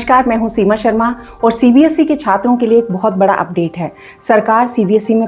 नमस्कार, मैं हूं सीमा शर्मा और सीबीएसई के छात्रों के लिए एक बहुत बड़ा अपडेट है। सरकार सीबीएसई में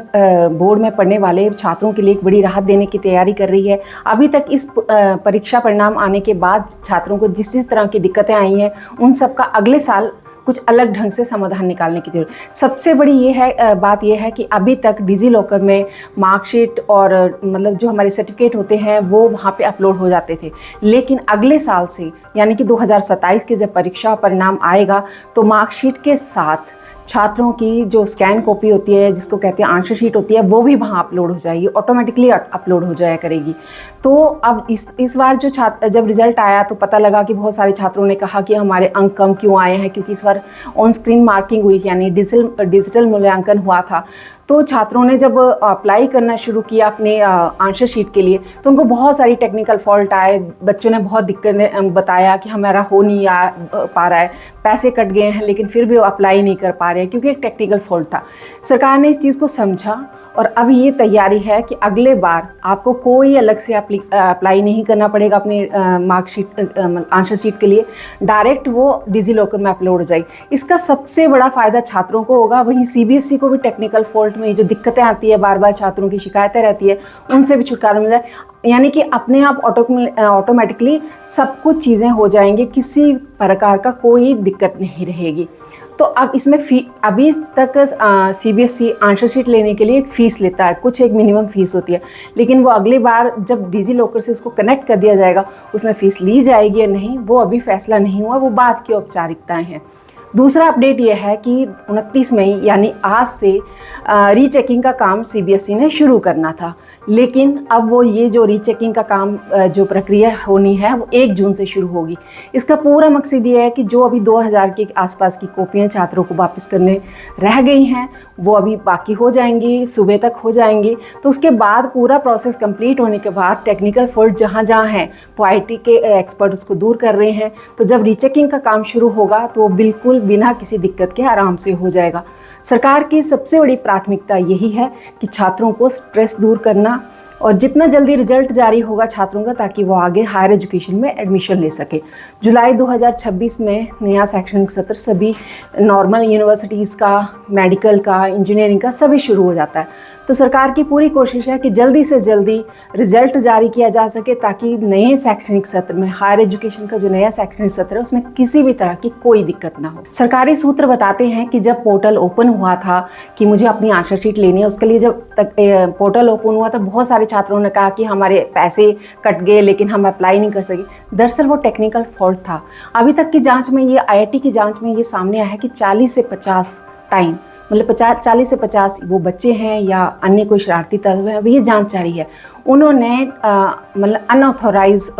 बोर्ड में पढ़ने वाले छात्रों के लिए एक बड़ी राहत देने की तैयारी कर रही है। अभी तक इस परीक्षा परिणाम आने के बाद छात्रों को जिस तरह की दिक्कतें आई हैं, उन सब का अगले साल कुछ अलग ढंग से समाधान निकालने की जरूरत। सबसे बड़ी बात ये है कि अभी तक डिजी लॉकर में मार्कशीट और मतलब जो हमारे सर्टिफिकेट होते हैं वो वहाँ पे अपलोड हो जाते थे, लेकिन अगले साल से यानी कि 2027 के जब परीक्षा परिणाम आएगा तो मार्कशीट के साथ छात्रों की जो स्कैन कॉपी होती है, जिसको कहते हैं आंसर शीट होती है, वो भी वहाँ अपलोड हो जाएगी, ऑटोमेटिकली अपलोड हो जाया करेगी। तो अब इस बार जो जब रिज़ल्ट आया तो पता लगा कि बहुत सारे छात्रों ने कहा कि हमारे अंक कम क्यों आए हैं, क्योंकि इस बार ऑन स्क्रीन मार्किंग हुई, यानी डिजिटल मूल्यांकन हुआ था। तो छात्रों ने जब अप्लाई करना शुरू किया अपने आंसर शीट के लिए तो उनको बहुत सारी टेक्निकल फॉल्ट आए। बच्चों ने बहुत दिक्कतें बताया कि हमारा हो नहीं पा रहा है, पैसे कट गए हैं लेकिन फिर भी वो अप्लाई नहीं कर पा रहे हैं क्योंकि एक टेक्निकल फॉल्ट था। सरकार ने इस चीज़ को समझा और अब ये तैयारी है कि अगले बार आपको कोई अलग से अप्लाई नहीं करना पड़ेगा अपनी मार्कशीट आंसर शीट के लिए, डायरेक्ट वो डिजी लॉकर में अपलोड हो जाएगी। इसका सबसे बड़ा फ़ायदा छात्रों को होगा। वहीं सीबीएसई को भी टेक्निकल फॉल्ट में जो दिक्कतें आती है, बार बार छात्रों की शिकायतें रहती है, उनसे भी छुटकारा मिल जाए, यानी कि अपने आप ऑटोमेटिकली सब कुछ चीज़ें हो जाएंगी, किसी प्रकार का कोई दिक्कत नहीं रहेगी। तो अब इसमें अभी तक सीबीएसई आंसर शीट लेने के लिए एक फ़ीस लेता है, कुछ एक मिनिमम फ़ीस होती है, लेकिन वो अगली बार जब डिजी लॉकर से उसको कनेक्ट कर दिया जाएगा उसमें फ़ीस ली जाएगी या नहीं, वो अभी फैसला नहीं हुआ, वो बाद की औपचारिकताएँ हैं। दूसरा अपडेट ये है कि 29 मई यानी आज से रीचेकिंग का काम सीबीएसई ने शुरू करना था, लेकिन अब वो ये जो रीचेकिंग का काम जो प्रक्रिया होनी है वो 1 जून से शुरू होगी। इसका पूरा मकसद ये है कि जो अभी 2000 के आसपास की कॉपियाँ छात्रों को वापस करने रह गई हैं वो अभी बाकी हो जाएंगी, सुबह तक हो जाएंगी। तो उसके बाद पूरा प्रोसेस कंप्लीट होने के बाद टेक्निकल फॉल्ट जहाँ जहाँ हैं वो आईटी के एक्सपर्ट उसको दूर कर रहे हैं। तो जब रीचेकिंग का काम शुरू होगा तो वो बिल्कुल बिना किसी दिक्कत के आराम से हो जाएगा। सरकार की सबसे बड़ी प्राथमिकता यही है कि छात्रों को स्ट्रेस दूर करना और जितना जल्दी रिजल्ट जारी होगा छात्रों का, ताकि वो आगे हायर एजुकेशन में एडमिशन ले सके। जुलाई 2026 में नया शैक्षणिक सत्र सभी नॉर्मल यूनिवर्सिटीज़ का, मेडिकल का, इंजीनियरिंग का सभी शुरू हो जाता है। तो सरकार की पूरी कोशिश है कि जल्दी से जल्दी रिजल्ट जारी किया जा सके, ताकि नए शैक्षणिक सत्र में, हायर एजुकेशन का जो नया शैक्षणिक सत्र है उसमें किसी भी तरह की कोई दिक्कत ना हो। सरकारी सूत्र बताते हैं कि जब पोर्टल ओपन हुआ था कि मुझे अपनी आंसर शीट लेनी है, उसके लिए जब तक पोर्टल ओपन हुआ था बहुत सारे छात्रों ने कहा कि हमारे पैसे कट गए लेकिन हम अप्लाई नहीं कर सके। दरअसल वो टेक्निकल फॉल्ट था। अभी तक की जांच में, ये आईआईटी की जांच में ये सामने आया है कि 40 से 50 टाइम, मतलब 40 से 50 वो बच्चे हैं या अन्य कोई शरारती तत्व है, अभी ये जांच जारी है, उन्होंने मतलब अनऑथोराइज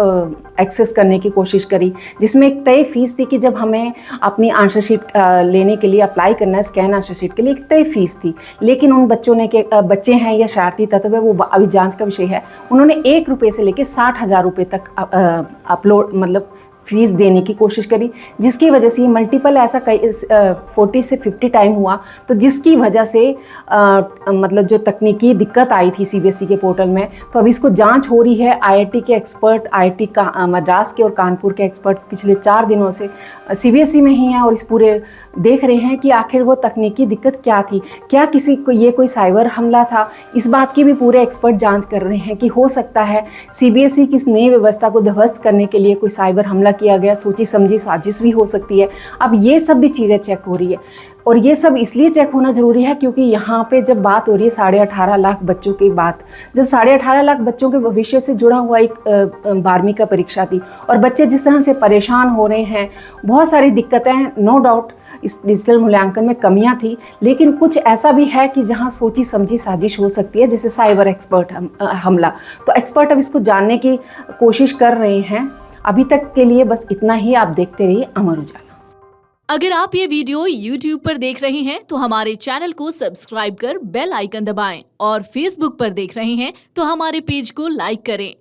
एक्सेस करने की कोशिश करी, जिसमें एक तय फ़ीस थी कि जब हमें अपनी आंसर शीट लेने के लिए अप्लाई करना है, स्कैन आंसर शीट के लिए एक तय फ़ीस थी। लेकिन उन बच्चों ने बच्चे हैं या शरारती तत्व है, वो अभी जांच का विषय है, उन्होंने 1 रुपये से लेकर 60,000 रुपये तक फ़ीस देने की कोशिश करी, जिसकी वजह से ये मल्टीपल ऐसा 40 से 50 टाइम हुआ। तो जिसकी वजह से मतलब जो तकनीकी दिक्कत आई थी सीबीएसई के पोर्टल में, तो अभी इसको जांच हो रही है। आईआईटी के एक्सपर्ट, आईआईटी का मद्रास के और कानपुर के एक्सपर्ट पिछले 4 दिनों से सीबीएसई में ही हैं और इस पूरे देख रहे हैं कि आखिर वो तकनीकी दिक्कत क्या थी, क्या किसी को ये कोई साइबर हमला था। इस बात की भी पूरे एक्सपर्ट जाँच कर रहे हैं कि हो सकता है सीबीएसई की इस नई व्यवस्था को ध्वस्त करने के लिए कोई साइबर हमला किया गया, सोची समझी साजिश भी हो सकती है। अब ये सब भी चीज़ें चेक हो रही है और ये सब इसलिए चेक होना ज़रूरी है क्योंकि यहाँ पे जब बात हो रही है 18.5 लाख बच्चों की बात, जब 18.5 लाख बच्चों के भविष्य से जुड़ा हुआ एक 12वीं का परीक्षा थी और बच्चे जिस तरह से परेशान हो रहे हैं, बहुत सारी दिक्कतें, नो डाउट इस डिजिटल मूल्यांकन में कमियां थी, लेकिन कुछ ऐसा भी है कि जहां सोची समझी साजिश हो सकती है, जैसे साइबर एक्सपर्ट हमला। तो एक्सपर्ट अब इसको जानने की कोशिश कर रहे हैं। अभी तक के लिए बस इतना ही। आप देखते रहिए अमर उजाला। अगर आप ये वीडियो YouTube पर देख रहे हैं तो हमारे चैनल को सब्सक्राइब कर बेल आइकन दबाएं और Facebook पर देख रहे हैं तो हमारे पेज को लाइक करें।